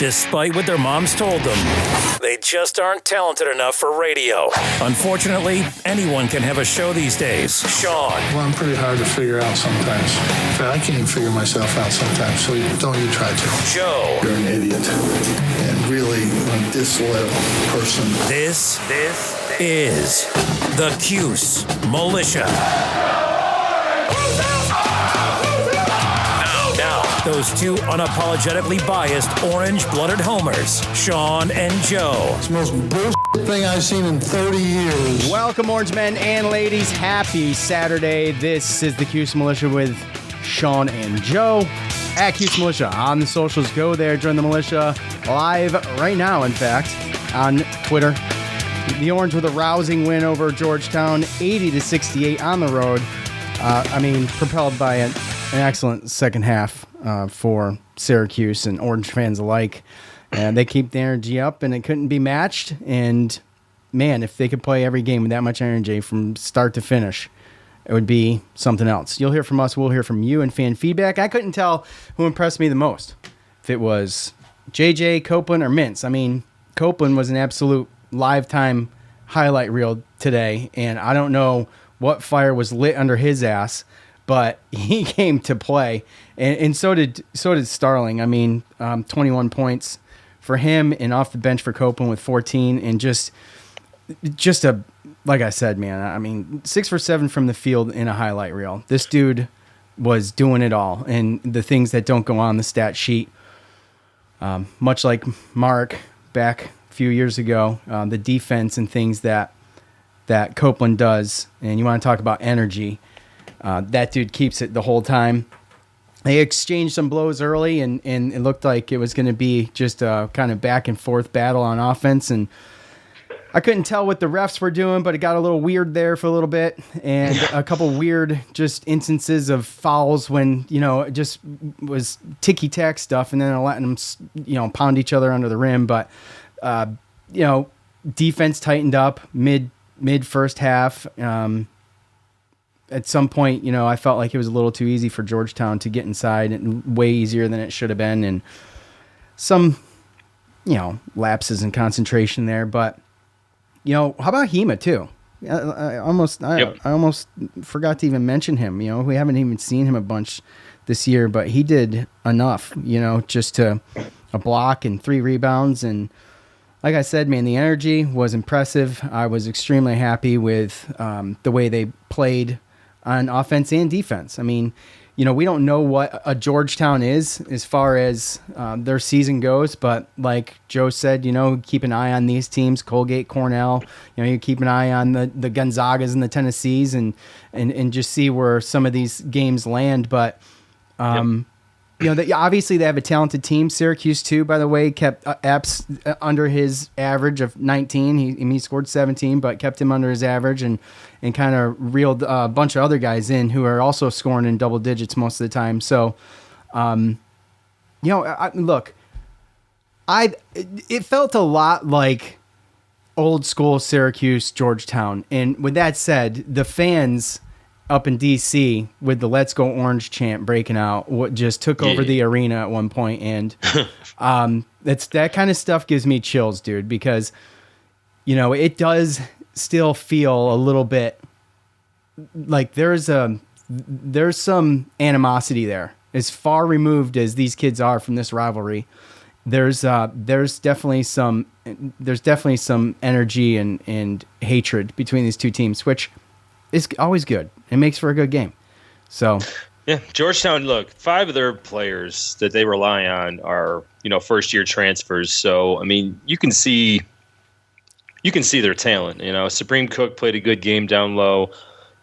Despite what their moms told them, they just aren't talented enough for radio. Unfortunately, anyone can have a show these days. Sean. Well, I'm pretty hard to figure out sometimes. In fact, I can't even figure myself out sometimes, so don't you try to. Joe. You're an idiot. And really a disloyal person. This is the Cuse Militia. Those two unapologetically biased, orange-blooded homers, Sean and Joe. It's the most bullshit thing I've seen in 30 years. Welcome, orange men and ladies. Happy Saturday. This is the Cuse Militia with Sean and Joe. At Cuse Militia on the socials. Go there, join the militia live right now, in fact, on Twitter. The Orange with a rousing win over Georgetown, 80-68 on the road. Propelled by an excellent second half for Syracuse and Orange fans alike. And they keep the energy up, and it couldn't be matched. And, man, if they could play every game with that much energy from start to finish, it would be something else. You'll hear from us. We'll hear from you and fan feedback. I couldn't tell who impressed me the most, if it was JJ, Copeland, or Mintz. I mean, Copeland was an absolute lifetime highlight reel today, and I don't know what fire was lit under his ass, but he came to play, and so did Starling. I mean, 21 points for him, and off the bench for Copeland with 14, and just a, like I said, man, I mean, 6 for 7 from the field in a highlight reel. This dude was doing it all, and the things that don't go on the stat sheet, much like Mark back a few years ago, the defense and things that Copeland does, and you want to talk about energy, that dude keeps it the whole time. They exchanged some blows early, and it looked like it was going to be just a kind of back and forth battle on offense, and I couldn't tell what the refs were doing, but it got a little weird there for a little bit, and a couple weird just instances of fouls when, it just was ticky-tack stuff, and then letting them, pound each other under the rim, but, defense tightened up mid first half. At some point, I felt like it was a little too easy for Georgetown to get inside, and way easier than it should have been, and some, lapses in concentration there. But, how about Hema too? I almost forgot to even mention him. We haven't even seen him a bunch this year, but he did enough, just to a block and 3 rebounds. And like I said, man, the energy was impressive. I was extremely happy with the way they played on offense and defense. I mean, we don't know what a Georgetown is as far as their season goes, but like Joe said, keep an eye on these teams, Colgate, Cornell. You keep an eye on the Gonzagas and the Tennessees, and just see where some of these games land. But obviously they have a talented team. Syracuse, too, by the way, kept Epps under his average of 19. He scored 17, but kept him under his average and kind of reeled a bunch of other guys in who are also scoring in double digits most of the time. So, it felt a lot like old school Syracuse, Georgetown. And with that said, the fans up in D.C. with the Let's Go Orange chant breaking out, what just took over the arena at one point. And that kind of stuff gives me chills, dude, because, it does still feel a little bit like there's some animosity there. As far removed as these kids are from this rivalry, there's definitely some energy and hatred between these two teams, which is always good. It makes for a good game. So, yeah, Georgetown, look, 5 of their players that they rely on are, first-year transfers. So, I mean, you can see their talent. Supreme Cook played a good game down low.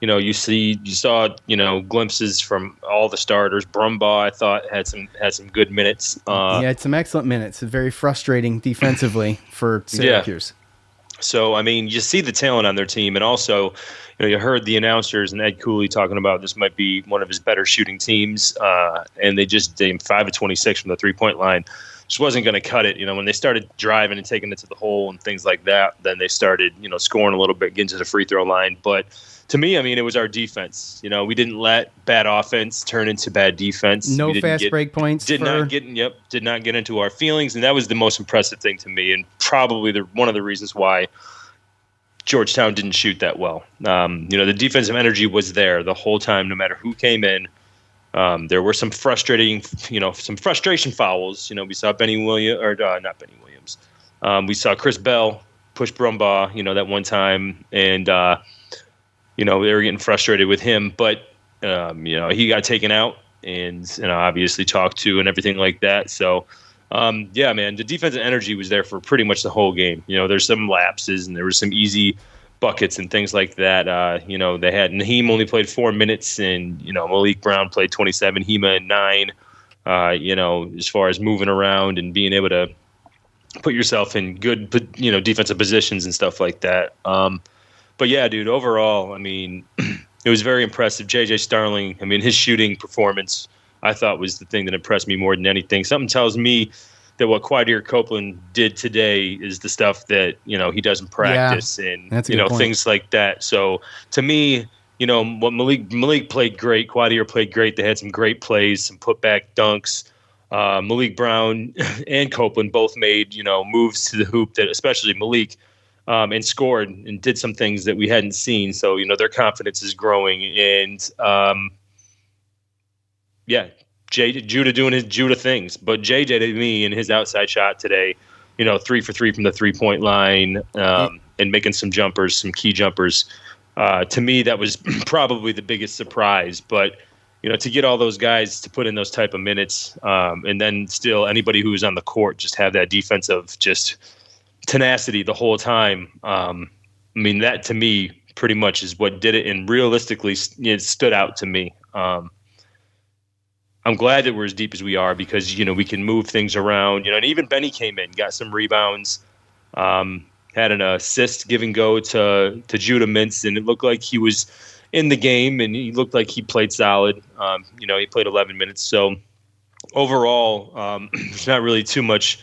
You saw glimpses from all the starters. Brumbaugh, I thought, had some good minutes. He had some excellent minutes. It's very frustrating defensively for Syracuse. Yeah. So, I mean, you see the talent on their team, and also, you heard the announcers and Ed Cooley talking about this might be one of his better shooting teams, and they 5 of 26 from the 3-point line. just wasn't going to cut it. When they started driving and taking it to the hole and things like that, then they started, scoring a little bit, getting to the free throw line. But to me, it was our defense. We didn't let bad offense turn into bad defense. No fast break points. Did not get into our feelings, and that was the most impressive thing to me, and probably one of the reasons why Georgetown didn't shoot that well. The defensive energy was there the whole time, no matter who came in. There were some frustration fouls. We saw Benny Williams, or not Benny Williams. We saw Chris Bell push Brumbaugh, that one time, and they were getting frustrated with him. But he got taken out and obviously talked to and everything like that. So the defensive energy was there for pretty much the whole game. There's some lapses and there was some easy buckets and things like that. They had Naheem only played 4 minutes, and Malik Brown played 27. Hema in 9. As far as moving around and being able to put yourself in good, defensive positions and stuff like that. But yeah, dude, overall, it was very impressive. JJ Starling, his shooting performance, I thought, was the thing that impressed me more than anything. Something tells me that what Quadir Copeland did today is the stuff that, he doesn't practice and, things like that. So to me, what Malik played great. Quadir played great. They had some great plays, some putback dunks. Malik Brown and Copeland both made, moves to the hoop that, especially Malik, and scored and did some things that we hadn't seen. So, their confidence is growing. And, Judah doing his Judah things. But JJ, to me, in his outside shot today, 3 for 3 from the 3-point line, and making some jumpers, some key jumpers. To me, that was probably the biggest surprise. But, to get all those guys to put in those type of minutes, and then still anybody who was on the court just have that defensive just tenacity the whole time. That to me pretty much is what did it, and realistically it stood out to me. I'm glad that we're as deep as we are because, we can move things around, and even Benny came in, got some rebounds, had an assist give and go to Judah Mintz, and it looked like he was in the game and he looked like he played solid. He played 11 minutes. So overall, there's not really too much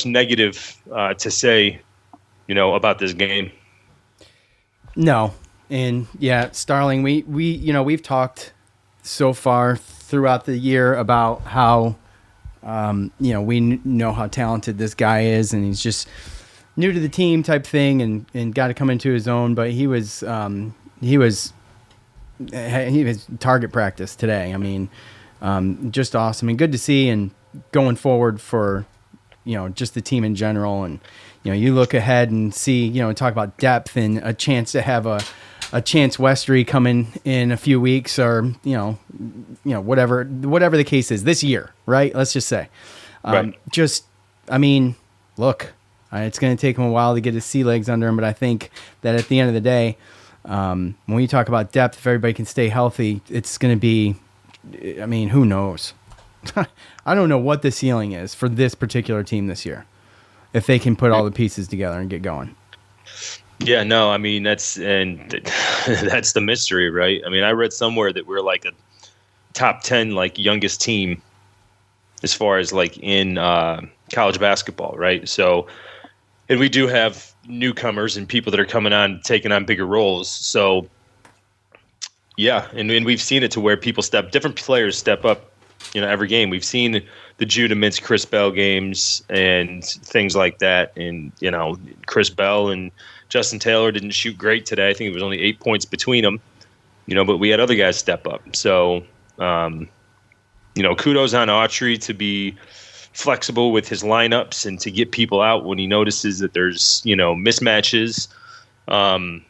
negative to say, about this game. No. And yeah, Starling, we've talked so far throughout the year about how, we know how talented this guy is, and he's just new to the team type thing and got to come into his own. But he was target practice today. Just awesome and good to see, and going forward for, just the team in general. And, you look ahead and see, talk about depth and a chance to have a Chance Westry coming in a few weeks, or whatever the case is this year, right? Let's just say, right. Look, it's going to take him a while to get his sea legs under him, but I think that at the end of the day, when you talk about depth, if everybody can stay healthy, it's going to be, who knows? I don't know what the ceiling is for this particular team this year, if they can put all the pieces together and get going. Yeah, no, that's the mystery, right? I read somewhere that we're like a top 10 youngest team as far as in college basketball, right? So, and we do have newcomers and people that are coming on, taking on bigger roles. So, yeah, and we've seen it to where different players step up, every game. We've seen the Judah Mintz, Chris Bell games and things like that. And, Chris Bell and Justin Taylor didn't shoot great today. I think it was only 8 points between them, but we had other guys step up. So, kudos on Autry to be flexible with his lineups and to get people out when he notices that there's, mismatches, to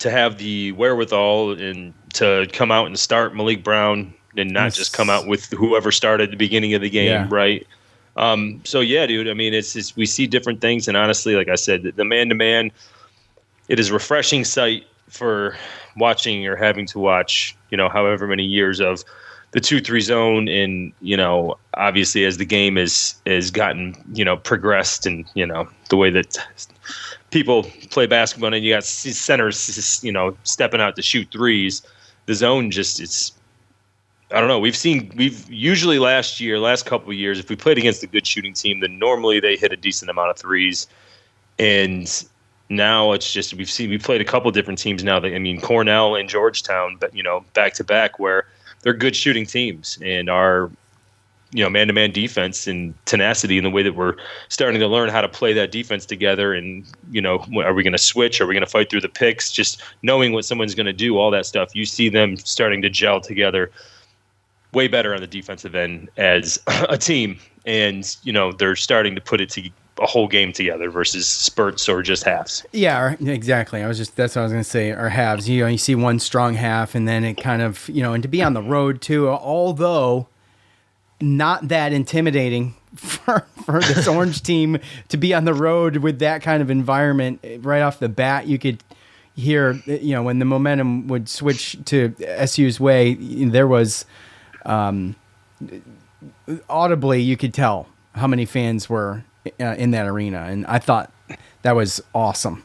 have the wherewithal and to come out and start Malik Brown and not just come out with whoever started at the beginning of the game. Yeah. Right. So yeah, dude, it's we see different things. And honestly, like I said, the man-to-man, it is a refreshing sight for watching or having to watch, however many years of the 2-3 zone. And, obviously as the game is gotten, progressed and, the way that people play basketball and you got centers, stepping out to shoot threes, the zone just, I don't know. We've usually last couple of years, if we played against a good shooting team, then normally they hit a decent amount of threes. And now it's just we played a couple different teams now. Cornell and Georgetown, but back to back, where they're good shooting teams, and our man-to-man defense and tenacity in the way that we're starting to learn how to play that defense together. And, are we going to switch? Are we going to fight through the picks? Just knowing what someone's going to do, all that stuff. You see them starting to gel together way better on the defensive end as a team. And, they're starting to put it to a whole game together versus spurts or just halves. Yeah, exactly. That's what I was going to say, or halves. You see one strong half, and then it kind of, and to be on the road too, although not that intimidating for this Orange team to be on the road with that kind of environment right off the bat. You could hear, when the momentum would switch to SU's way, there was audibly, you could tell how many fans were in that arena. And I thought that was awesome.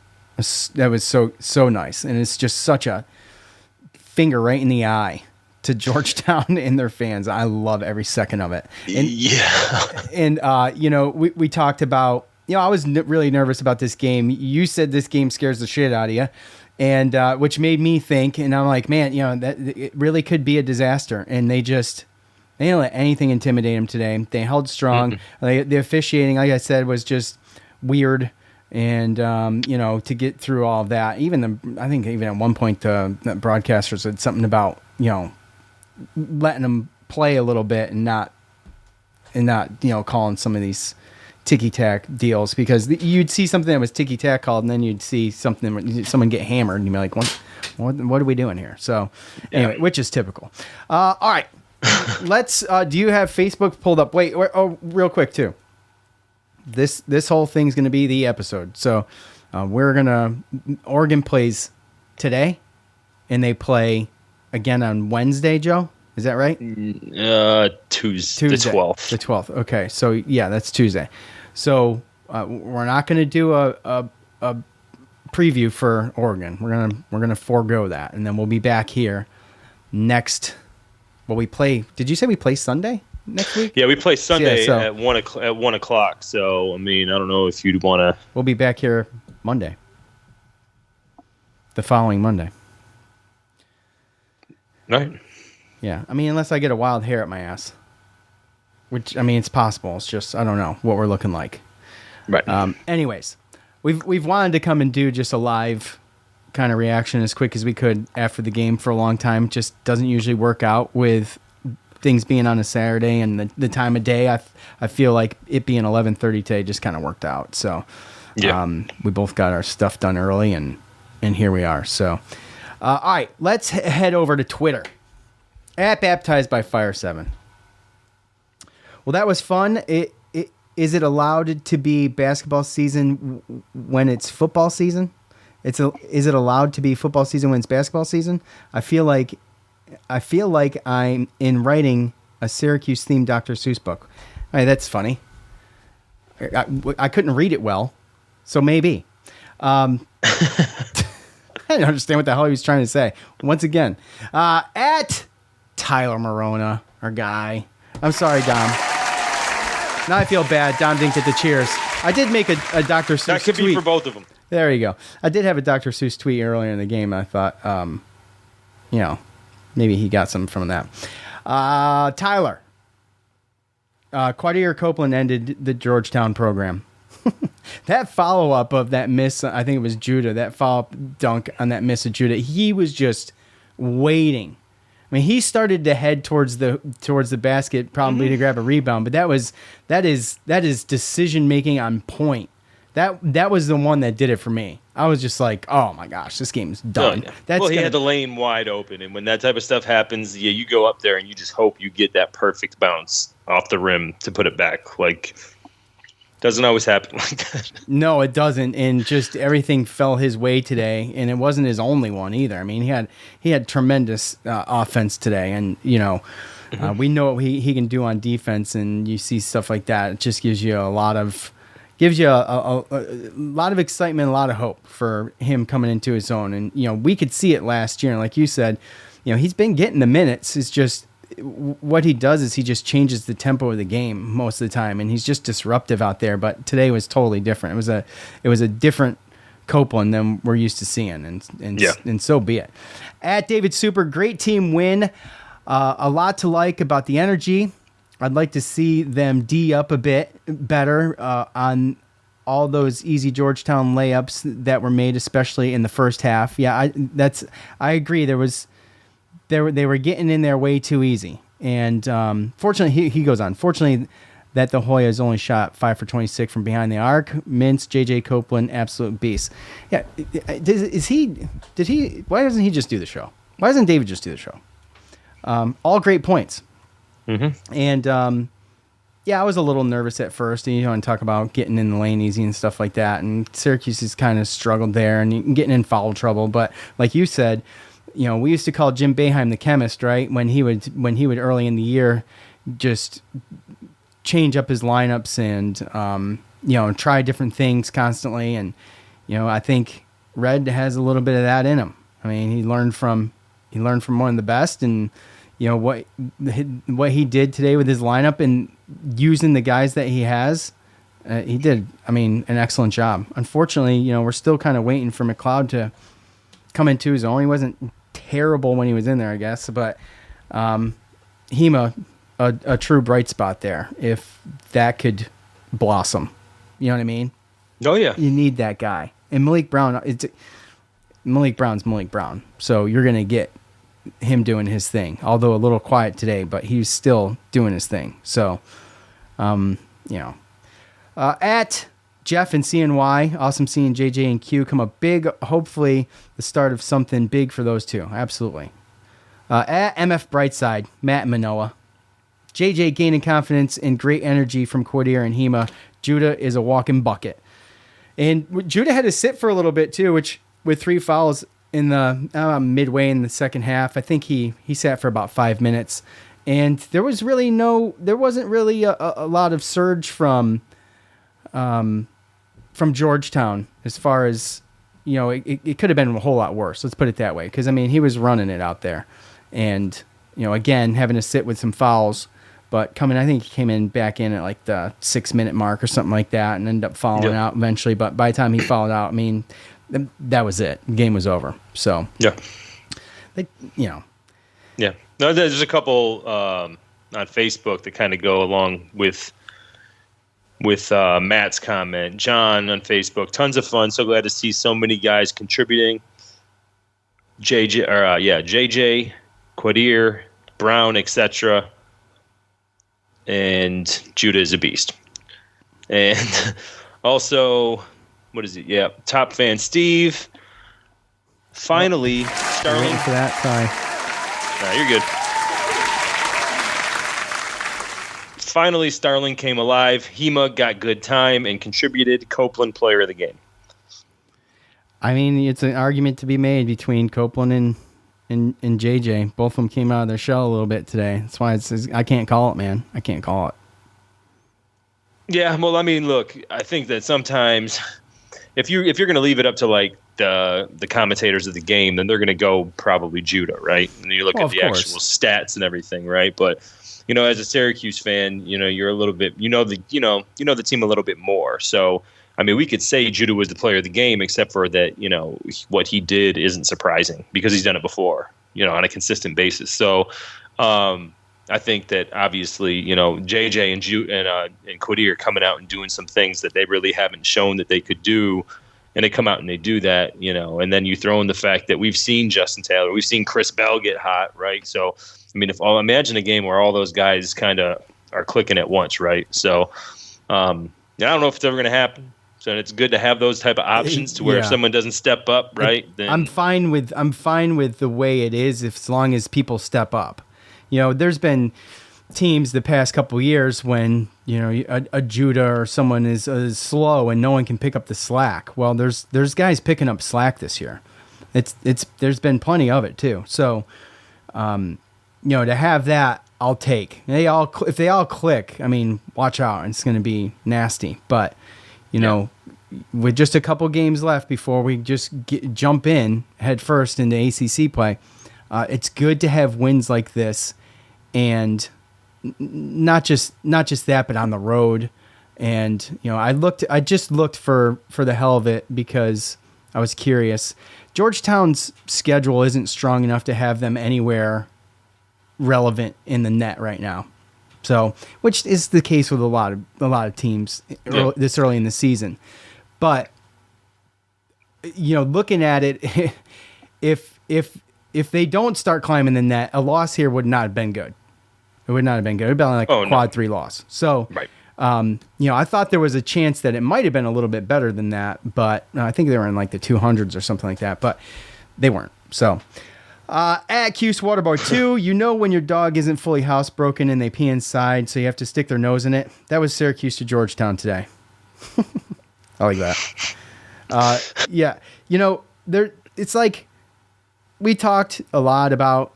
That was so nice. And it's just such a finger right in the eye to Georgetown and their fans. I love every second of it. And, And, we talked about, I was really nervous about this game. You said this game scares the shit out of you, and which made me think, and I'm like, man, that it really could be a disaster. And they didn't let anything intimidate them today. They held strong. The officiating, like I said, was just weird. And, to get through all of that, I think even at one point, the broadcaster said something about, letting them play a little bit and not calling some of these ticky-tack deals, because you'd see something that was ticky-tack called, and then you'd see someone get hammered, and you'd be like, what are we doing here? So anyway, which is typical. All right, let's, do you have Facebook pulled up? Wait, real quick too. This whole thing's going to be the episode. So Oregon plays today, and they play again on Wednesday, Joe? Is that right? Tuesday. The 12th. The 12th. Okay. So yeah, that's Tuesday. So we're not going to do a preview for Oregon. We're gonna forego that, and then we'll be back here next. Well, we play. Did you say we play Sunday next week? Yeah, we play Sunday at 1 o'clock. So I don't know if you'd want to. We'll be back here Monday. The following Monday. Right. Yeah, unless I get a wild hair at my ass, which it's possible. It's just I don't know what we're looking like. Right. Anyways, we've wanted to come and do just a live kind of reaction as quick as we could after the game for a long time. Just doesn't usually work out with things being on a Saturday and the time of day. I feel like it being 11:30 today just kind of worked out. So yeah, we both got our stuff done early, and here we are. So. All right, let's head over to Twitter. At Baptized by Fire 7. Well, that was fun. Is it allowed to be basketball season when it's football season? Is it allowed to be football season when it's basketball season? I feel like I'm in writing a Syracuse themed Dr. Seuss book. All right, that's funny. I couldn't read it well, so maybe. I didn't understand what the hell he was trying to say. Once again, at Tyler Morona, our guy. I'm sorry, Dom. Now I feel bad. Dom didn't get the cheers. I did make a Dr. Seuss tweet. That could be for both of them. There you go. I did have a Dr. Seuss tweet earlier in the game. I thought, maybe he got some from that. Tyler. Quadir Copeland ended the Georgetown program. That follow-up of that miss, I think it was Judah, that follow-up dunk on that miss of Judah, he was just waiting. He started to head towards the basket, probably to grab a rebound, but that is decision-making on point. That was the one that did it for me. I was just like, oh my gosh, this game's done. He had the lane wide open, and when that type of stuff happens, you go up there and you just hope you get that perfect bounce off the rim to put it back. Doesn't always happen like that. No, it doesn't, and just everything fell his way today, and it wasn't his only one either. He had tremendous offense today, and we know what he can do on defense, and you see stuff like that. It just gives you a lot of excitement, a lot of hope for him coming into his own. And we could see it last year, and like you said, he's been getting the minutes. It's just what he does is he just changes the tempo of the game most of the time, and he's just disruptive out there. But today was totally different. It was a different Copeland than we're used to seeing, and so be it. At David Super, great team win. A lot to like about the energy. I'd like to see them D up a bit better on all those easy Georgetown layups that were made, especially in the first half. Yeah, I agree. They were getting in there way too easy. And fortunately, he goes on. Fortunately, that the Hoyas only shot 5 for 26 from behind the arc. Mintz, J.J. Copeland, absolute beast. Yeah, why doesn't he just do the show? Why doesn't David just do the show? All great points. Mm-hmm. And I was a little nervous at first. And talk about getting in the lane easy and stuff like that. And Syracuse has kind of struggled there and getting in foul trouble. But like you said, we used to call Jim Boeheim the chemist, right? When he would early in the year just change up his lineups and try different things constantly. And I think Red has a little bit of that in him. I mean, he learned from one of the best, and what he did today with his lineup and using the guys that he has, he did, an excellent job. Unfortunately, we're still kind of waiting for McLeod to come into his own. He wasn't terrible when he was in there, I guess, but Hema, a true bright spot there, if that could blossom. You know what I mean? Oh, yeah. You need that guy. And Malik Brown's Malik Brown, so you're going to get him doing his thing, although a little quiet today, but he's still doing his thing. So, at Jeff and CNY, awesome seeing JJ and Q come up big. Hopefully the start of something big for those two. Absolutely. At MF Brightside, Matt and Manoa. JJ gaining confidence and great energy from Quadir and Hema. Judah is a walking bucket. And Judah had to sit for a little bit too, which with 3 fouls in the midway in the second half, I think he sat for about 5 minutes. And there wasn't really a lot of surge from Georgetown as far as, it could have been a whole lot worse. Let's put it that way. Because, he was running it out there. And, again, having to sit with some fouls. But I think he came back in at like the 6-minute mark or something like that and ended up fouling out eventually. But by the time he fouled out, that was it. The game was over. So, yeah. Yeah. No, there's a couple on Facebook that kind of go along with Matt's comment. John on Facebook, tons of fun. So glad to see so many guys contributing. JJ, Quadir, Brown, etc. And Judah is a beast. And also, what is it? Yeah, top fan Steve. Finally, Starling. Waiting for that. Sorry. No, you're good. Finally, Starling came alive. Hema got good time and contributed. Copeland, player of the game. It's an argument to be made between Copeland and JJ. Both of them came out of their shell a little bit today. That's why I can't call it, man. I can't call it. Yeah, well, look, I think that sometimes if you're going to leave it up to like the commentators of the game, then they're going to go probably Judah, right? And you look at the actual stats and everything, right? But as a Syracuse fan, you're a little bit, the team a little bit more. So, we could say Judah was the player of the game, except for that, what he did isn't surprising because he's done it before, on a consistent basis. So, I think that obviously, JJ and Quadir coming out and doing some things that they really haven't shown that they could do, and they come out and they do that, and then you throw in the fact that we've seen Justin Taylor, we've seen Chris Bell get hot, right? So, imagine a game where all those guys kind of are clicking at once, right? So, I don't know if it's ever going to happen. So it's good to have those type of options to where if someone doesn't step up, right? Then I'm fine with the way it is as long as people step up. There's been teams the past couple of years when a Judah or someone is slow and no one can pick up the slack. Well, there's guys picking up slack this year. There's been plenty of it too. So, to have that, I'll take. If they all click, watch out. It's going to be nasty. But with just a couple games left before we just jump in head first into ACC play, it's good to have wins like this and not just that, but on the road. And I just looked for the hell of it because I was curious. Georgetown's schedule isn't strong enough to have them anywhere relevant in the net right now. So, which is the case with a lot of teams this early in the season. But looking at it, if they don't start climbing the net, a loss here would not have been good. It would not have been good. It would have been like a quad 3 loss. So, right. I thought there was a chance that it might have been a little bit better than that, but I think they were in like the 200s or something like that, but they weren't. So, at Cuse Waterboy 2, when your dog isn't fully housebroken and they pee inside, so you have to stick their nose in it. That was Syracuse to Georgetown today. I like that. Yeah, it's like we talked a lot about,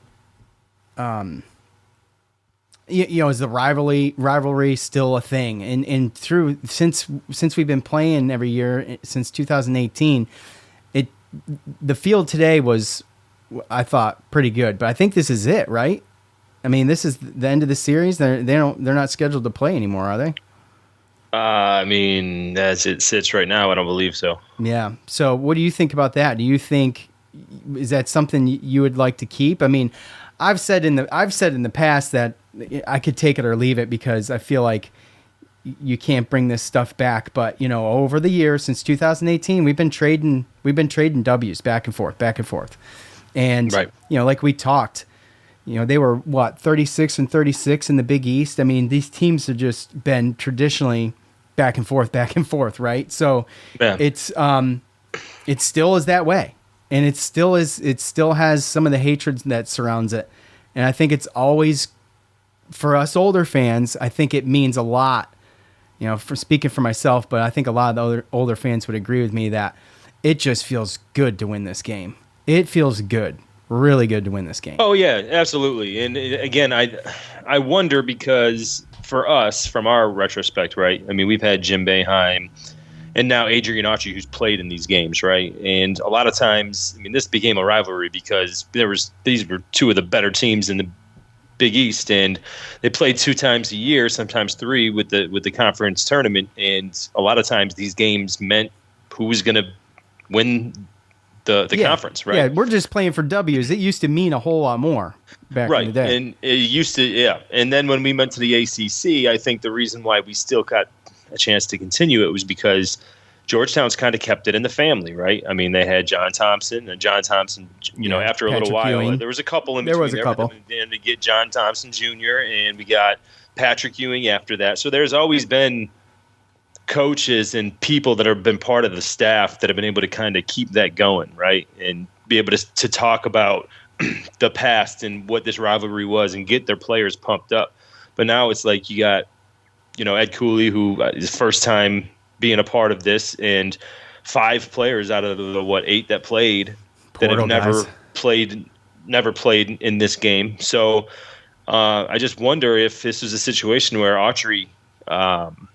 is the rivalry still a thing? And through since we've been playing every year since 2018, the field today was, I thought, pretty good. But I think this is it, right? I mean, this is the end of the series. They're not scheduled to play anymore, are they? I mean, as it sits right now, I don't believe so. Yeah. So what do you think about that? Do you think, is that something you would like to keep? I mean, I've said in the past that I could take it or leave it because I feel like you can't bring this stuff back. But over the years since 2018, we've been trading W's back and forth, and right. Like we talked, they were 36 and 36 in the Big East. I mean, these teams have just been traditionally back and forth, right? So yeah. It still is that way. And it still has some of the hatred that surrounds it. And I think it's always, for us older fans, I think it means a lot, for speaking for myself, but I think a lot of the other older fans would agree with me that it just feels good to win this game. It feels good, really good to win this game. Oh yeah, absolutely. And again, I wonder because for us, from our retrospect, right? I mean, we've had Jim Boeheim and now Adrian Autry, who's played in these games, right? And a lot of times, I mean, this became a rivalry because these were two of the better teams in the Big East, and they played 2 times a year, sometimes 3 with the conference tournament. And a lot of times, these games meant who was going to win the conference, right? Yeah, we're just playing for W's. It used to mean a whole lot more back in the day. And it used to, yeah. And then when we went to the ACC, I think the reason why we still got a chance to continue it was because Georgetown's kind of kept it in the family, right? I mean, they had John Thompson, and John Thompson, after a little while, Ewing. There was a couple in between. There was a couple. And to get John Thompson Jr., and we got Patrick Ewing after that. So there's always been coaches and people that have been part of the staff that have been able to kind of keep that going, right? And be able to talk about the past and what this rivalry was and get their players pumped up. But now it's like you got, Ed Cooley, who is first time being a part of this, and 5 players out of the 8 that played that have never played in this game. So I just wonder if this is a situation where Autry, and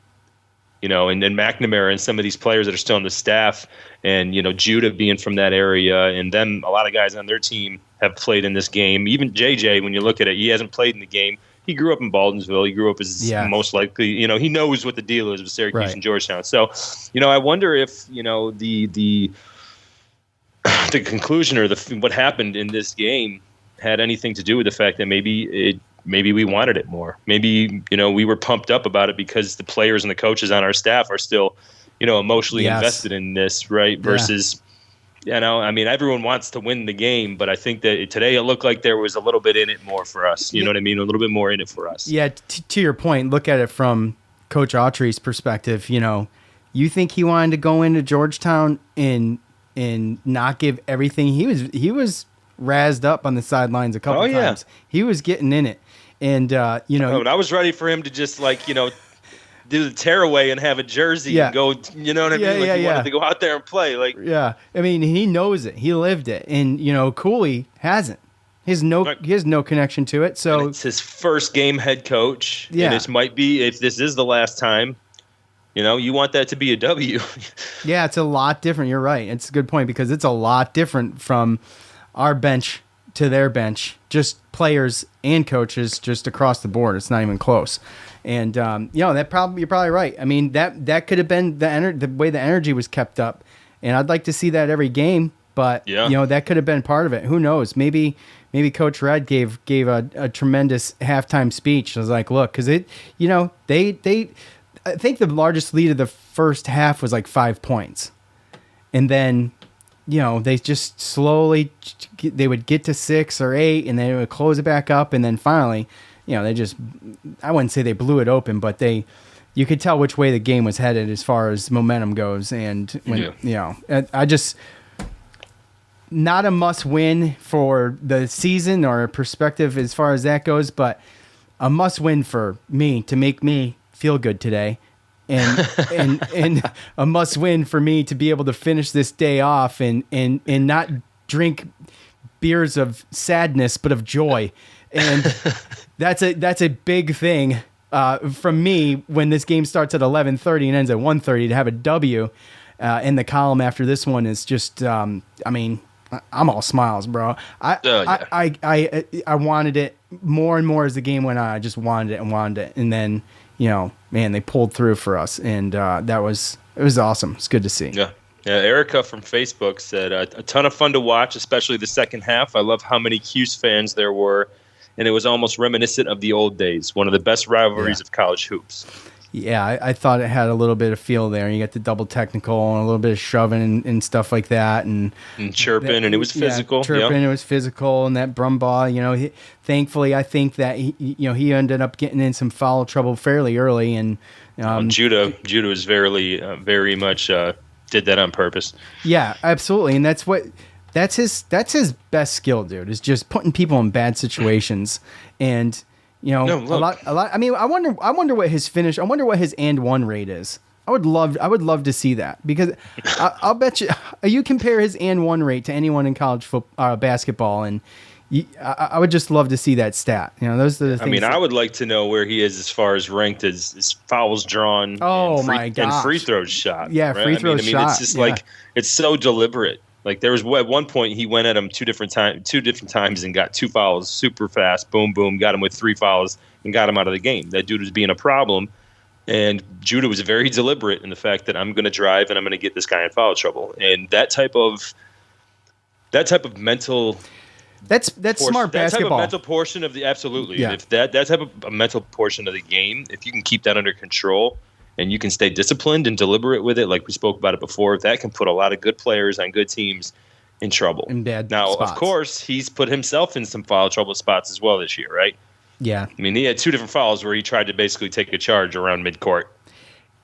McNamara and some of these players that are still on the staff, and Judah being from that area, and then a lot of guys on their team have played in this game. Even JJ, when you look at it, he hasn't played in the game. He grew up in Baldwinsville. He grew up as most likely, he knows what the deal is with Syracuse and Georgetown. So, I wonder if, the conclusion or what happened in this game had anything to do with the fact that maybe we wanted it more. Maybe, we were pumped up about it because the players and the coaches on our staff are still, emotionally invested in this, right? Versus, everyone wants to win the game, but I think that today it looked like there was a little bit in it more for us. You know what I mean? A little bit more in it for us. Yeah, to your point, look at it from Coach Autry's perspective. You think he wanted to go into Georgetown and not give everything? He was razzed up on the sidelines a couple times. He was getting in it. And, and I was ready for him to just do the tearaway and have a jersey and go, you know what I mean? He wanted to go out there and play. I mean, he knows it. He lived it. And, Cooley hasn't. He has no connection to it. So and it's his first game head coach. Yeah. And this might be, if this is the last time, you want that to be a W. Yeah, it's a lot different. You're right. It's a good point because it's a lot different from our bench to their bench, just players and coaches, just across the board. It's not even close. And you're probably right. I mean, that could have been the way the energy was kept up, and I'd like to see that every game. But that could have been part of it. Who knows? Maybe Coach Red gave a tremendous halftime speech. I was like, look, because I think the largest lead of the first half was like 5 points, and then they just slowly they would get to 6 or 8, and then it would close it back up, and then finally, they just, I wouldn't say they blew it open, but you could tell which way the game was headed as far as momentum goes, and when I just. Not a must win for the season or a perspective as far as that goes, but a must win for me to make me feel good today, and a must win for me to be able to finish this day off and not drink beers of sadness but of joy, and that's a big thing from me when this game starts at 11:30 and ends at 1:30 to have a W in the column after this one is just I'm all smiles, bro. I wanted it more and more as the game went on. I just wanted it. And then, they pulled through for us. And it was awesome. It's good to see. Yeah. Erica from Facebook said, a ton of fun to watch, especially the second half. I love how many Cuse fans there were. And it was almost reminiscent of the old days. One of the best rivalries of college hoops. Yeah, I thought it had a little bit of feel there. You got the double technical and a little bit of shoving and stuff like that, and chirping, and it was physical. It was physical, and that Brumbaugh, thankfully, I think that he ended up getting in some foul trouble fairly early, and Judah was very much did that on purpose. Yeah, absolutely, and that's his best skill, dude. Is just putting people in bad situations and. A lot. I mean, I wonder what his finish. I wonder what his and one rate is. I would love to see that because I'll bet you compare his and one rate to anyone in college basketball, and I would just love to see that stat. Those are the things. I mean, I would like to know where he is as far as ranked as fouls drawn. And free throws shot. Yeah, right? free throws shot. It's just like it's so deliberate. Like there was at one point he went at him two different times and got 2 fouls super fast. Boom, boom, got him with 3 fouls and got him out of the game. That dude was being a problem, and Judah was very deliberate in the fact that I'm going to drive and I'm going to get this guy in foul trouble. And that type of mental. That's smart basketball. That type of mental portion of the absolutely. Yeah. If that type of a mental portion of the game, if you can keep that under control. And you can stay disciplined and deliberate with it, like we spoke about it before. That can put a lot of good players on good teams in trouble. In bad now, spots. Of course, he's put himself in some foul trouble spots as well this year, right? Yeah. I mean, he had 2 different fouls where he tried to basically take a charge around midcourt.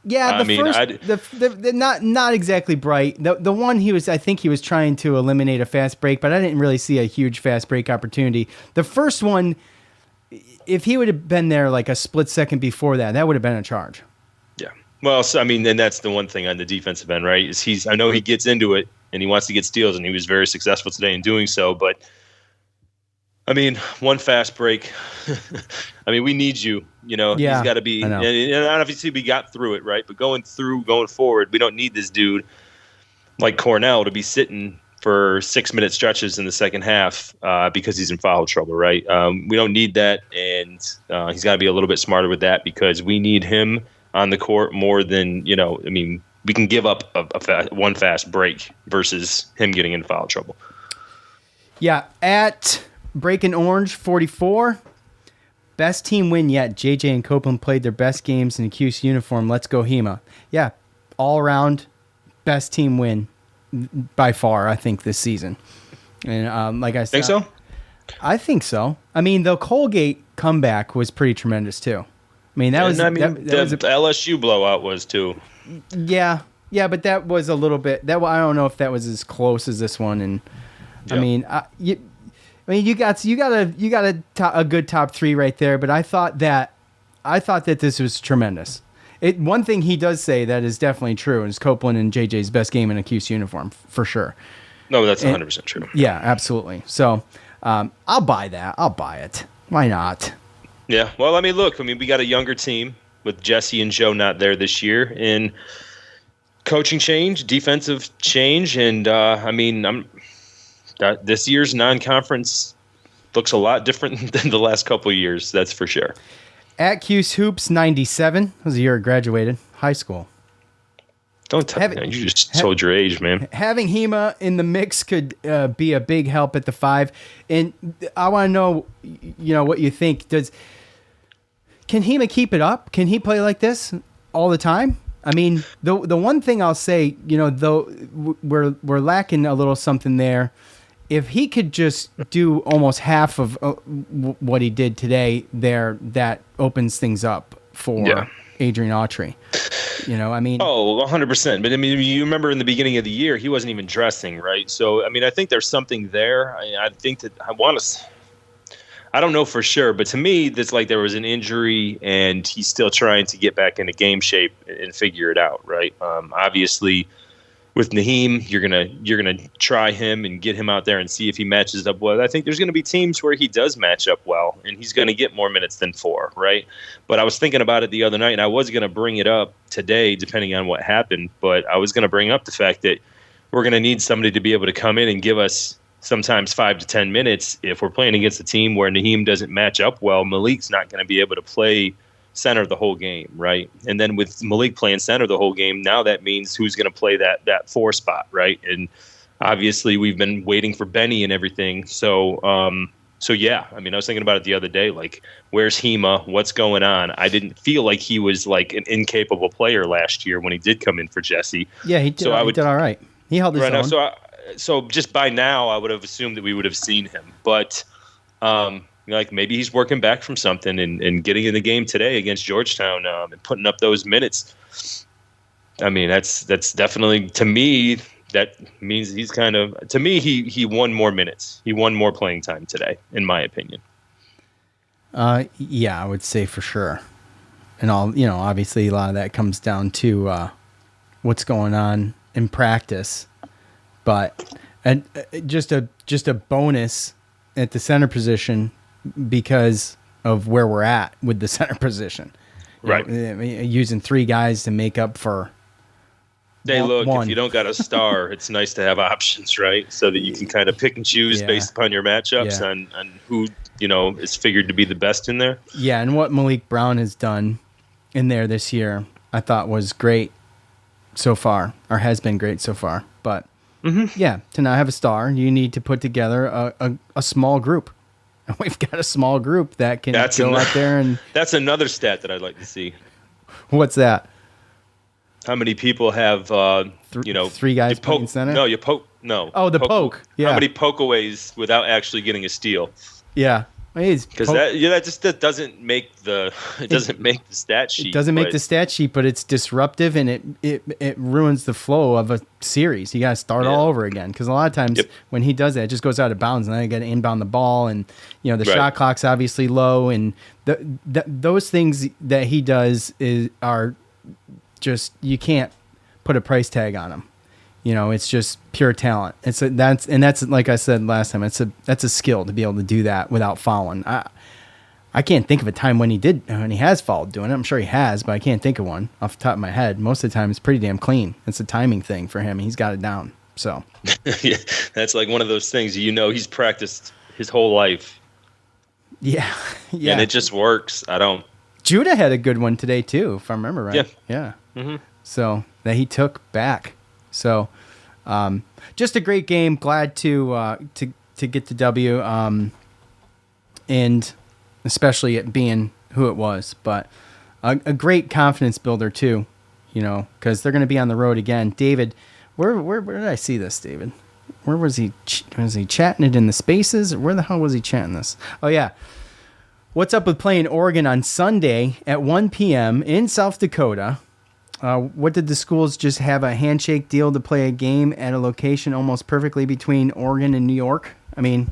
Yeah, not exactly bright. The one I think he was trying to eliminate a fast break, but I didn't really see a huge fast break opportunity. The first one, if he would have been there like a split second before that would have been a charge. Well, so, I mean, and that's the one thing on the defensive end, right? Is I know he gets into it and he wants to get steals, and he was very successful today in doing so. But I mean, one fast break. I mean, we need you. He's got to be. And obviously, we got through it, right? But going forward, we don't need this dude like Cornell to be sitting for 6-minute stretches in the second half because he's in foul trouble, right? We don't need that, and he's got to be a little bit smarter with that because we need him on the court more than, we can give up one fast break versus him getting in foul trouble. Yeah, at Breaking Orange 44, best team win yet. JJ and Copeland played their best games in a Cuse uniform. Let's go Hema. Yeah, all around best team win by far, I think, this season. And like I said, think so? I think so. I mean, the Colgate comeback was pretty tremendous too. I mean, that was a LSU blowout was too. Yeah, but that was a little bit. I don't know if that was as close as this one. And yep. You got a good top 3 right there. But I thought that this was tremendous. One thing he does say that is definitely true is Copeland and JJ's best game in a Cuse uniform for sure. No, that's 100% true. Yeah, absolutely. So I'll buy that. I'll buy it. Why not? Yeah, well, we got a younger team with Jesse and Joe not there this year, and coaching change, defensive change, and this year's non-conference looks a lot different than the last couple of years. That's for sure. At Cuse Hoops 97 that was the year I graduated high school. Don't tell me. You just told your age, man. Having Hema in the mix could be a big help at the 5. And I want to know, what you think. Can Hema keep it up? Can he play like this all the time? I mean, the one thing I'll say, though we're lacking a little something there. If he could just do almost half of what he did today there, that opens things up for Adrian Autry. I mean... Oh, 100%. But, I mean, you remember in the beginning of the year, he wasn't even dressing, right? So, I mean, I think there's something there. I think that I don't know for sure, but to me, it's like there was an injury, and he's still trying to get back into game shape and figure it out, right? Obviously, with Naheem, you're gonna try him and get him out there and see if he matches up well. I think there's gonna be teams where he does match up well, and he's gonna get more minutes than 4, right? But I was thinking about it the other night, and I was gonna bring it up today, depending on what happened. But I was gonna bring up the fact that we're gonna need somebody to be able to come in and give us sometimes 5 to 10 minutes. If we're playing against a team where Naheem doesn't match up well, Malik's not going to be able to play center the whole game, right? And then with Malik playing center the whole game, now that means who's going to play that 4 spot, right? And obviously we've been waiting for Benny and everything. So yeah, I mean, I was thinking about it the other day, like, where's Hema? What's going on? I didn't feel like he was like an incapable player last year when he did come in for Jesse. Yeah, he did. So he did all right. He held his own. So just by now, I would have assumed that we would have seen him. But like maybe he's working back from something and getting in the game today against Georgetown and putting up those minutes. I mean, that's definitely, to me, that means he's kind of, to me, he won more minutes. He won more playing time today, in my opinion. Yeah, I would say for sure. And obviously a lot of that comes down to what's going on in practice. But just a bonus at the center position because of where we're at with the center position. Right. Using 3 guys to make up for one. If you don't got a star, it's nice to have options, right? So that you can kind of pick and choose based upon your matchups on who, is figured to be the best in there. Yeah, and what Malik Brown has done in there this year, I thought was great so far, or has been great so far. But yeah, to not have a star, you need to put together a small group. And we've got a small group that can go out there and... That's another stat that I'd like to see. What's that? How many people have, 3 guys playing center? No, you poke. No. Oh, the poke. Yeah. How many pokeaways without actually getting a steal? Yeah. Because that doesn't make the stat sheet. It doesn't make the stat sheet, but it's disruptive and it ruins the flow of a series. You got to start all over again because a lot of times when he does that, it just goes out of bounds and then you got to inbound the ball and the shot clock's obviously low and those things that he does are just, you can't put a price tag on them. It's just pure talent. That's like I said last time. That's a skill to be able to do that without fouling. I can't think of a time when he has fouled doing it. I'm sure he has, but I can't think of one off the top of my head. Most of the time, it's pretty damn clean. It's a timing thing for him. He's got it down. So yeah, that's like one of those things. He's practiced his whole life. Yeah, yeah, and it just works. Judah had a good one today too, if I remember right. Yeah. Mm-hmm. So that he took back. So, just a great game. Glad to get the W, and especially it being who it was. But a great confidence builder too, because they're going to be on the road again. David, where did I see this, David? Where was he? Was he chatting it in the spaces? Or where the hell was he chatting this? Oh yeah. What's up with playing Oregon on Sunday at 1 p.m. in South Dakota? What did the schools just have a handshake deal to play a game at a location almost perfectly between Oregon and New York? I mean,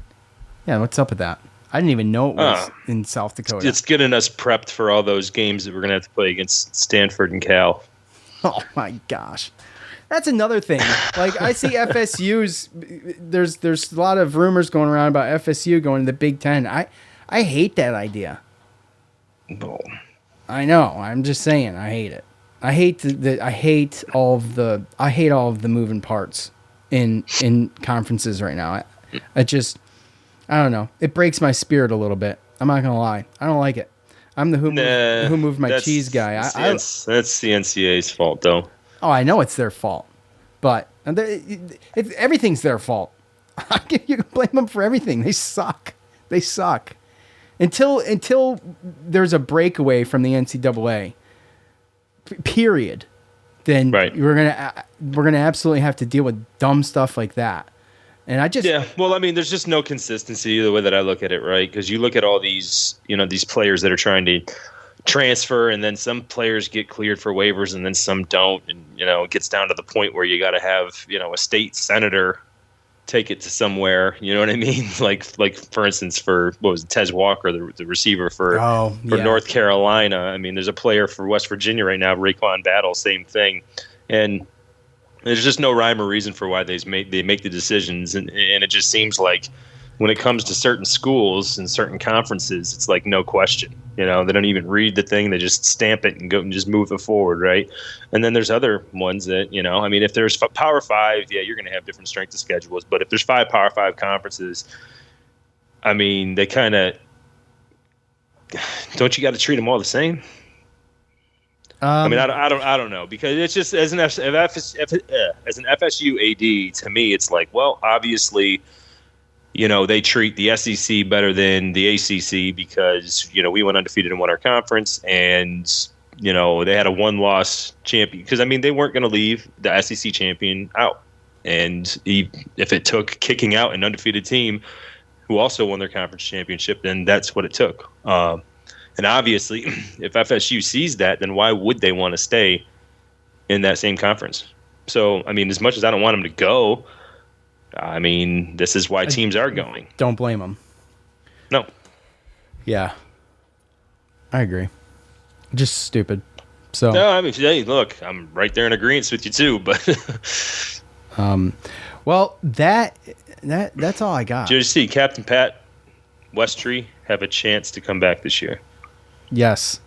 yeah, what's up with that? I didn't even know it was in South Dakota. It's getting us prepped for all those games that we're going to have to play against Stanford and Cal. Oh, my gosh. That's another thing. Like, I see FSU's, there's a lot of rumors going around about FSU going to the Big Ten. I hate that idea. No. I know. I'm just saying. I hate it. I hate all of the moving parts in conferences right now. I don't know. It breaks my spirit a little bit. I'm not gonna lie. I don't like it. I'm the who moved my cheese guy. That's the NCAA's fault, though. Oh, I know it's their fault, but everything's their fault. You can blame them for everything. They suck. They suck. Until there's a breakaway from the NCAA, period. Then we're gonna absolutely have to deal with dumb stuff like that. And well, I mean, there's just no consistency the way that I look at it, right? Because you look at all these, these players that are trying to transfer, and then some players get cleared for waivers, and then some don't, and it gets down to the point where you got to have a state senator take it to somewhere. You know what I mean? Like for instance, for what was it, Tez Walker, the receiver for North Carolina. I mean, there's a player for West Virginia right now, Raekwon Battle, same thing, and there's just no rhyme or reason for why they make the decisions, and it just seems like when it comes to certain schools and certain conferences, it's like no question. They don't even read the thing; they just stamp it and go and just move it forward, right? And then there's other ones that I mean, if there's Power 5, you're going to have different strength of schedules. But if there's 5 Power 5 conferences, I mean, they kind of don't you got to treat them all the same? I mean, I don't know, because it's just as an FSU AD, to me, it's like, well, obviously, they treat the SEC better than the ACC because we went undefeated and won our conference, and they had a 1-loss champion, because I mean they weren't going to leave the SEC champion out, and if it took kicking out an undefeated team who also won their conference championship, then that's what it took. And obviously, if FSU sees that, then why would they want to stay in that same conference? So, I mean, as much as I don't want them to go, I mean, this is why teams are going. Don't blame them. No. Yeah. I agree. Just stupid. So. No, I mean, hey, look, I'm right there in agreement with you too, but. Well, that's all I got. Did you see Captain Pat Westry have a chance to come back this year? Yes,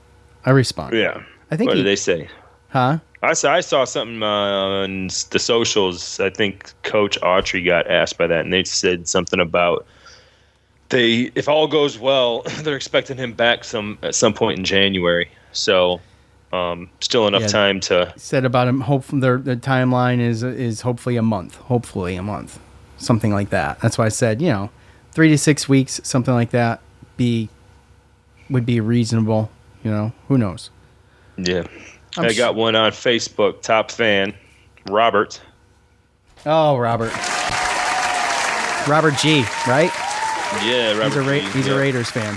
I respond. Yeah. I think. What did they say? Huh? I saw something on the socials. I think Coach Autry got asked by that, and they said something about if all goes well, they're expecting him back at some point in January. So, still enough time to. Said about him. Hopefully, the timeline is hopefully a month. Hopefully a month, something like that. That's why I said 3 to 6 weeks, something like that, would be reasonable. Who knows? Yeah. I got one on Facebook. Top fan, Robert. Oh, Robert. Robert G, right? Yeah, Robert He's a Raiders fan.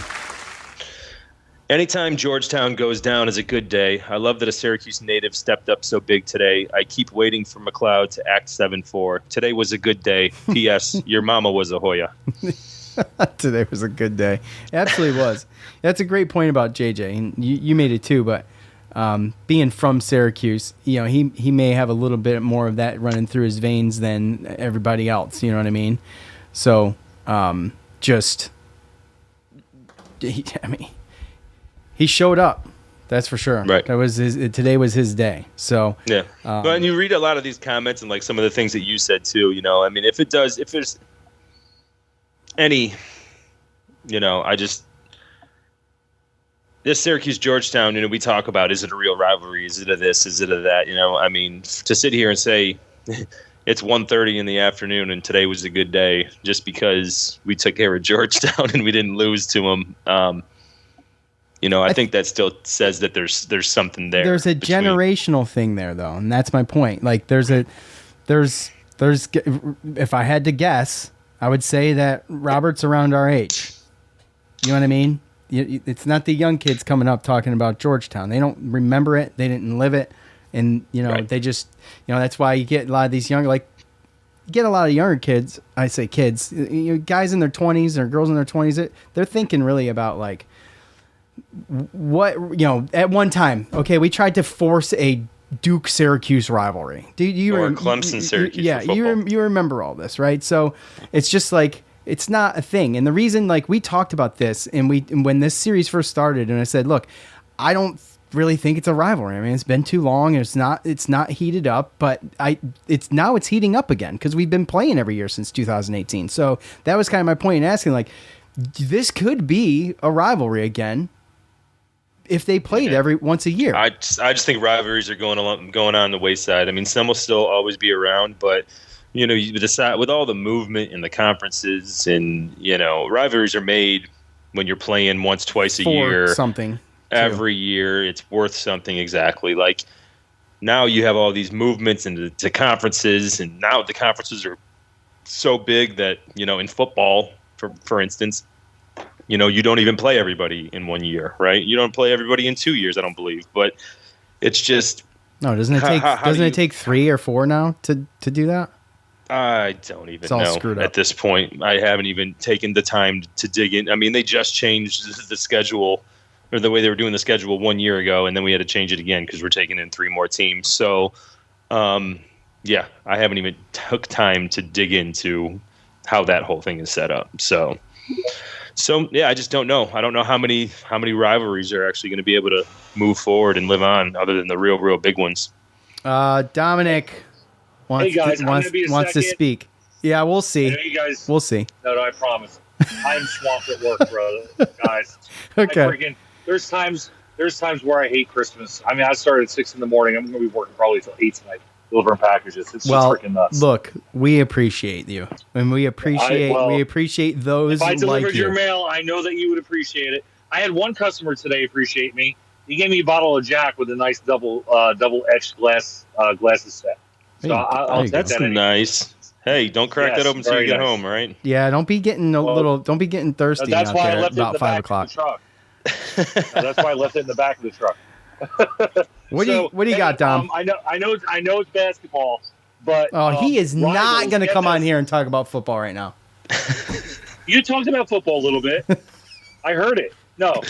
Anytime Georgetown goes down is a good day. I love that a Syracuse native stepped up so big today. I keep waiting for McLeod to act 7-4. Today was a good day. P.S. Your mama was a Hoya. Today was a good day. It absolutely was. That's a great point about JJ, and you made it too. But being from Syracuse, he may have a little bit more of that running through his veins than everybody else. You know what I mean? So he showed up. That's for sure. Right. Today was his day. So yeah. But you read a lot of these comments and like some of the things that you said too. I mean, if there's any, this Syracuse Georgetown, we talk about, is it a real rivalry? Is it a this? Is it a that? I mean, to sit here and say it's 1:30 in the afternoon and today was a good day just because we took care of Georgetown and we didn't lose to them. I think that still says that there's something there. There's a generational thing there though, and that's my point. Like there's if I had to guess, I would say that Robert's around our age. You know what I mean? It's not the young kids coming up talking about Georgetown. They don't remember it. They didn't live it. And, right. They just, that's why you get a lot of these younger kids. I say kids, guys in their 20s or girls in their 20s. They're thinking really about like what, at one time, okay, we tried to force a Duke-Syracuse rivalry. Clemson-Syracuse. Yeah, you remember all this, right? So it's just like, it's not a thing. And the reason, like, we talked about this, and when this series first started, and I said, look, I don't really think it's a rivalry. I mean, it's been too long. It's not heated up, but it's heating up again because we've been playing every year since 2018. So that was kind of my point in asking, like, this could be a rivalry again if they played every once a year. I just think rivalries are going on the wayside. I mean, some will still always be around, but you know, you decide with all the movement in the conferences, and you know, rivalries are made when you're playing once, twice a year, something every year. It's worth something. Exactly. Like now you have all these movements into conferences, and now the conferences are so big that, you know, in football, for instance, you know, you don't even play everybody in 1 year, right? You don't play everybody in 2 years, I don't believe. But it's just doesn't it take 3 or 4 now to do that? I don't even know at this point. I haven't even taken the time to dig in. I mean, they just changed the schedule, or the way they were doing the schedule 1 year ago, and then we had to change it again because we're taking in 3 more teams. So, yeah, I haven't even took time to dig into how that whole thing is set up. So yeah, I just don't know. I don't know how many rivalries are actually going to be able to move forward and live on, other than the real big ones. Dominic wants to speak. Yeah, we'll see. You guys, we'll see. No, I promise. I'm swamped at work, brother. Guys. Okay. There's times where I hate Christmas. I mean, I started at 6 a.m. I'm going to be working probably till 8 tonight, delivering packages. It's just freaking nuts. Look, we appreciate you, and we appreciate those. If I delivered your mail, I know that you would appreciate it. I had one customer today appreciate me. He gave me a bottle of Jack with a nice double etched glasses set. So I'll take that's that nice. Hey, don't crack that open so you get home, right? Yeah, don't be getting don't be getting thirsty. That's out why there I left about it in the 5 back o'clock. of the truck. That's why I left it in the back of the truck. What do you got, Dom? I know it's basketball, but he is not going to come on here and talk about football right now. You talked about football a little bit. I heard it. No.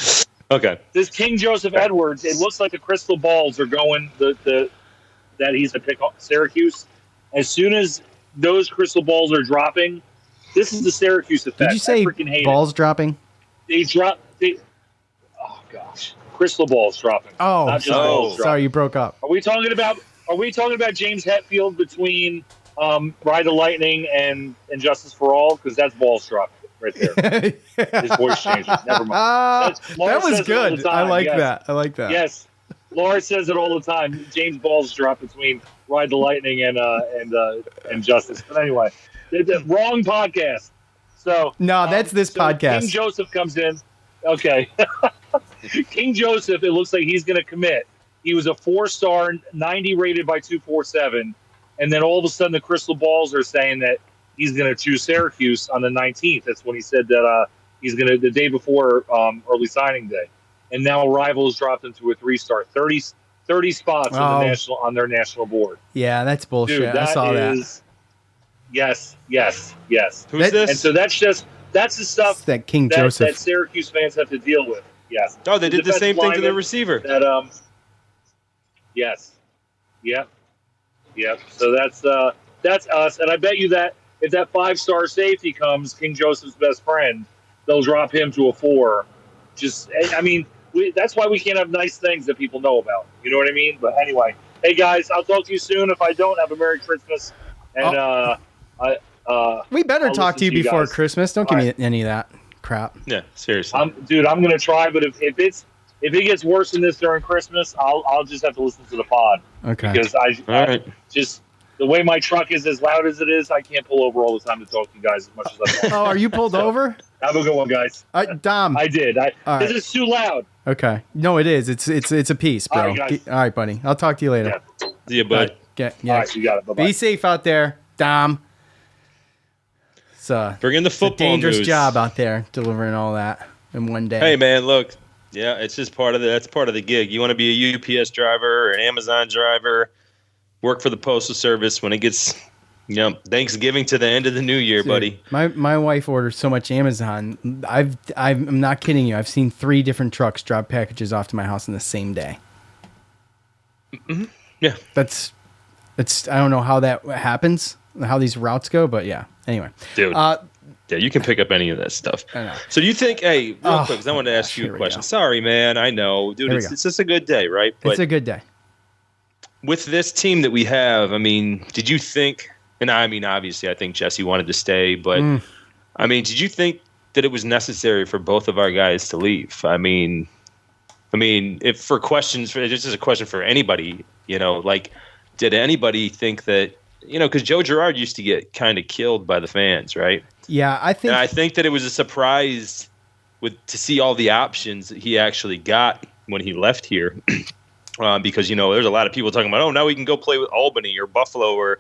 Okay. This King Joseph Edwards, it looks like the crystal balls are going that he's a pick off Syracuse. As soon as those crystal balls are dropping, this is the Syracuse effect. Did you say balls dropping? Oh gosh, crystal balls dropping. Oh, not just balls dropping. Sorry, you broke up. Are we talking about James Hetfield between Ride the Lightning and Justice for All? Because that's balls dropping right there. His voice changed. Never mind. That was good. I like that. Yes. Laura says it all the time. James balls drop between Ride the Lightning and Justice. But anyway, the wrong podcast. So no, that's this podcast. King Joseph comes in. Okay. King Joseph, it looks like he's going to commit. He was a 4-star, 90 rated by 247, and then all of a sudden the crystal balls are saying that he's going to choose Syracuse on the 19th. That's when he said that he's going to the day before early signing day. And now Rivals dropped him to a 3-star, 30 spots on their national board. Yeah, that's bullshit. Dude, I saw that. Yes. Who's this? And so that's the stuff that King Joseph that Syracuse fans have to deal with. Yes. Oh, they did the same thing to the receiver. That yes. Yep. So that's us, and I bet you that if that 5-star safety comes, King Joseph's best friend, they'll drop him to a 4. That's why we can't have nice things that people know about. You know what I mean? But anyway, hey guys, I'll talk to you soon. If I don't, have a Merry Christmas. And we better talk to you before Christmas. Don't give me any of that crap. Yeah, seriously. I'm gonna try, but if it gets worse than this during Christmas, I'll just have to listen to the pod. Okay. Because I just the way my truck is as loud as it is, I can't pull over all the time to talk to you guys as much as I want. Oh, are you pulled over? Have a good one, guys. Dom. I did. This is too loud. Okay. No, it is. It's a piece, bro. All right, buddy. I'll talk to you later. Yeah. See you, bud. Yeah. All right, you got it. Bye-bye. Be safe out there, Dom. Bring in the football. It's a dangerous news. job out there delivering all that in one day. Hey, man, look. Yeah, it's just that's part of the gig. You want to be a UPS driver or an Amazon driver, work for the Postal Service when it gets, Thanksgiving to the end of the new year, buddy. My wife orders so much Amazon. I'm not kidding you. I've seen 3 different trucks drop packages off to my house in the same day. Mm-hmm. Yeah. I don't know how that happens, how these routes go, but yeah. Anyway. Dude. Yeah, you can pick up any of that stuff. I know. So you think, hey, real quick, because I want to ask you a question. Sorry, man. I know. Dude, it's just a good day, right? But it's a good day. with this team that we have, I mean, did you think, and I mean, obviously, I think Jesse wanted to stay, but, I mean, did you think that it was necessary for both of our guys to leave? I mean, if for questions, this is a question for anybody, you know, like, did anybody think that, you know, because Joe Girard used to get kind of killed by the fans, right? Yeah, I think that it was a surprise to see all the options that he actually got when he left here, because, you know, there's a lot of people talking about, oh, now we can go play with Albany or Buffalo,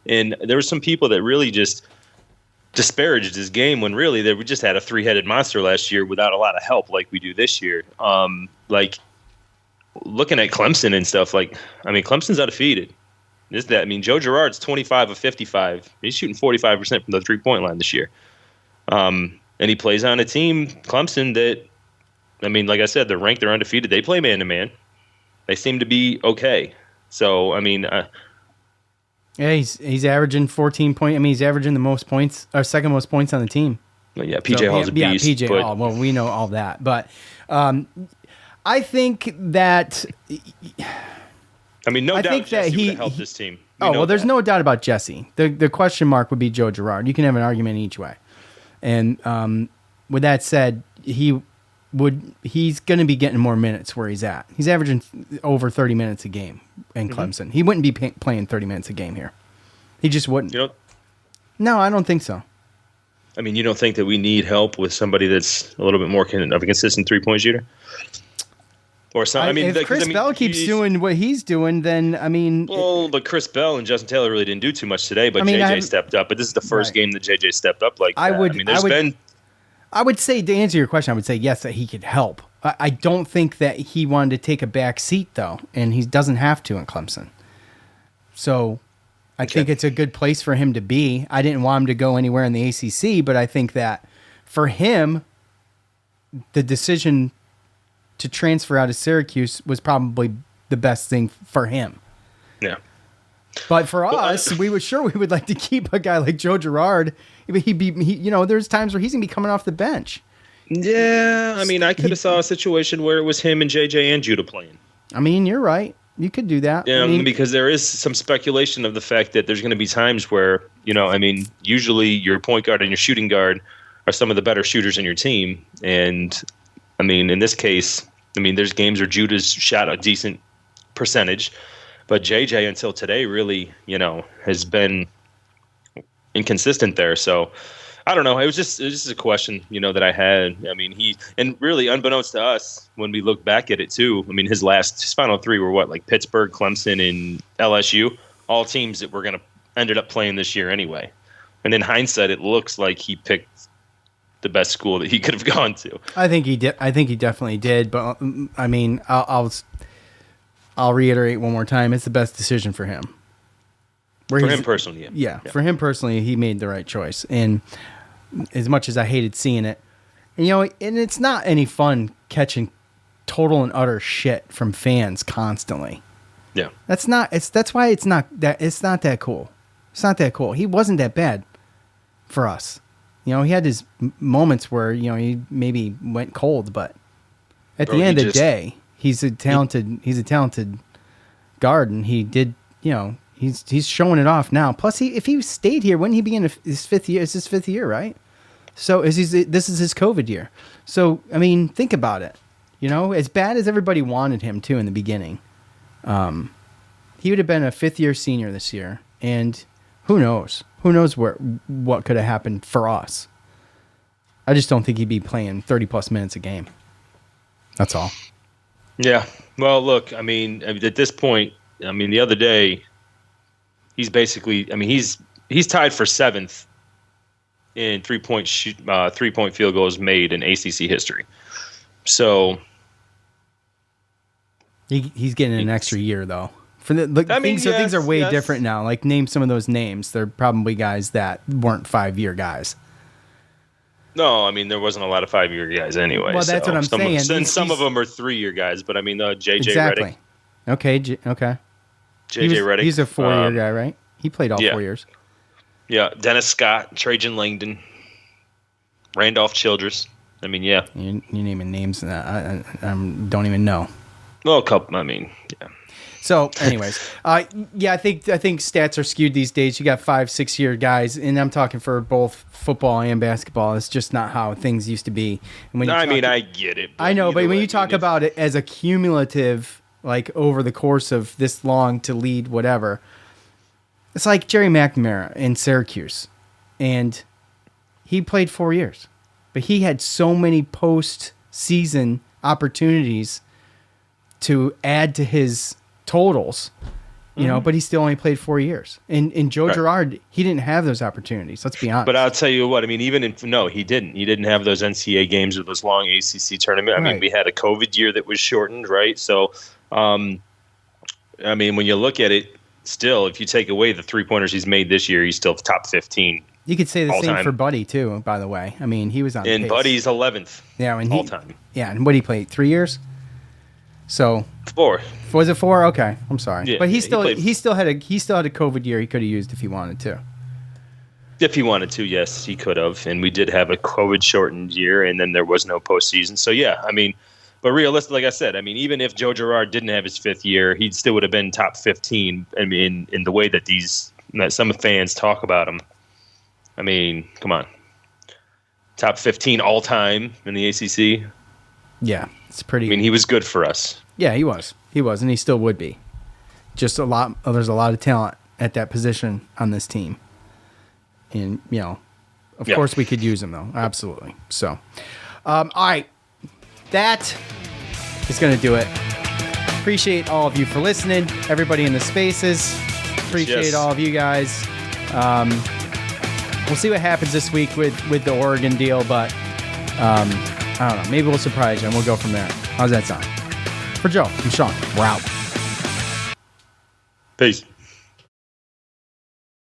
and there were some people that really just disparaged his game when really they just had a three-headed monster last year without a lot of help like we do this year. Like looking at Clemson and stuff, like, I mean, Clemson's undefeated. I mean, Joe Girard's 25 of 55. He's shooting 45% from the three-point line this year. And he plays on a team, Clemson, that, I mean, like I said, they're ranked, they're undefeated. They play man-to-man. They seem to be okay. So, I mean... yeah, he's averaging 14 points. I mean, he's averaging the most points, or second most points on the team. Yeah, P.J. Hall's a beast. Yeah, P.J. Hall. Well, we know all that. But I think that... I mean, no doubt Jesse would have helped this team. There's no doubt about Jesse. The question mark would be Joe Girard. You can have an argument each way. And with that said, he's going to be getting more minutes where he's at. He's averaging over 30 minutes a game in Clemson. He wouldn't be playing 30 minutes a game here. He just wouldn't. No, I don't think so. I mean, you don't think that we need help with somebody that's a little bit more of a consistent three-point shooter? Or something. I mean, if Chris Bell keeps doing what he's doing, then I mean. Well, but Chris Bell and Justin Taylor really didn't do too much today. But JJ stepped up. But this is the first game that JJ stepped up like that. I would say, to answer your question, I would say yes, that he could help. I don't think that he wanted to take a back seat though, and he doesn't have to in Clemson. So, I think it's a good place for him to be. I didn't want him to go anywhere in the ACC, but I think that for him, the decision to transfer out of Syracuse was probably the best thing for him. Yeah. But for us, we would like to keep a guy like Joe Girard. There's times where he's going to be coming off the bench. Yeah, I mean, I could have saw a situation where it was him and JJ and Judah playing. I mean, you're right. You could do that. Yeah, because there is some speculation of the fact that there's going to be times where, usually your point guard and your shooting guard are some of the better shooters in your team. And, I mean, in this case, there's games where Judah's shot a decent percentage, but JJ until today really, has been inconsistent there. So I don't know. It was just a question, that I had. I mean, and really unbeknownst to us when we look back at it too, his final three were what, like Pittsburgh, Clemson, and LSU, all teams that were going to ended up playing this year anyway. And in hindsight, it looks like he picked the best school that he could have gone to. I think he did. I think he definitely did. But I'll reiterate one more time. It's the best decision for him. For him personally, yeah. For him personally, he made the right choice. And as much as I hated seeing it, and it's not any fun catching total and utter shit from fans constantly. Yeah, that's why it's not that cool. It's not that cool. He wasn't that bad for us. He had his moments where, he maybe went cold, but at the end of the day, he's a talented guard, and he did, he's showing it off now. Plus, if he stayed here, wouldn't he be in his fifth year? It's his fifth year, right? So this is his COVID year. So, think about it. As bad as everybody wanted him to in the beginning, he would have been a fifth-year senior this year, and who knows? Who knows what could have happened for us? I just don't think he'd be playing 30-plus minutes a game. That's all. Yeah. Well, look, at this point, the other day, he's basically, he's tied for seventh in three-point field goals made in ACC history. So he's getting an extra year, though. Things are way different now. Like, name some of those names. They're probably guys that weren't 5-year guys. No, there wasn't a lot of 5-year guys anyway. Well, that's what I'm saying. Some of them are 3-year guys, but JJ exactly. Reddick. Okay. JJ Reddick. He's a 4-year guy, right? He played all 4 years. Yeah, Dennis Scott, Trajan Langdon. Randolph Childress. I mean, yeah. You're naming names that I don't even know. Well, a couple. I mean, yeah. So, anyways, I think stats are skewed these days. You got 5-6 year guys, and I'm talking for both football and basketball. It's just not how things used to be. And when I get it. I know, but when you talk about it as a cumulative, like over the course of this long to lead whatever, it's like Jerry McNamara in Syracuse, and he played 4 years, but he had so many post-season opportunities to add to his totals, but he still only played 4 years. And Joe Girard, he didn't have those opportunities. Let's be honest. But I'll tell you what, I mean, he didn't. He didn't have those NCAA games or those long ACC tournament. I mean, we had a COVID year that was shortened, right? So, I mean, when you look at it, still, if you take away the 3-pointers he's made this year, he's still top 15. You could say the same time for Buddy, too, by the way. I mean, he was on and pace. Buddy's 11th all time. Yeah, and what he played, 3 years? So 4. Was it 4? Okay, I'm sorry, yeah, but he still had a COVID year he could have used if he wanted to. If he wanted to, yes, he could have. And we did have a COVID shortened year, and then there was no postseason. So yeah, I mean, but realistically, like I said, I mean, even if Joe Girard didn't have his 5th year, he still would have been top 15. I mean, in the way that some fans talk about him. I mean, come on, top 15 all time in the ACC. Yeah, it's pretty. I mean, he was good for us. Yeah, he was, and he still would be. Just there's a lot of talent at that position on this team, and of course we could use him though, absolutely. So, all right, that is going to do it. Appreciate all of you for listening, everybody in the spaces. Appreciate all of you guys. We'll see what happens this week with the Oregon deal, but I don't know. Maybe we'll surprise you, and we'll go from there. How's that sound? For Joe, I'm Sean. We're out. Peace.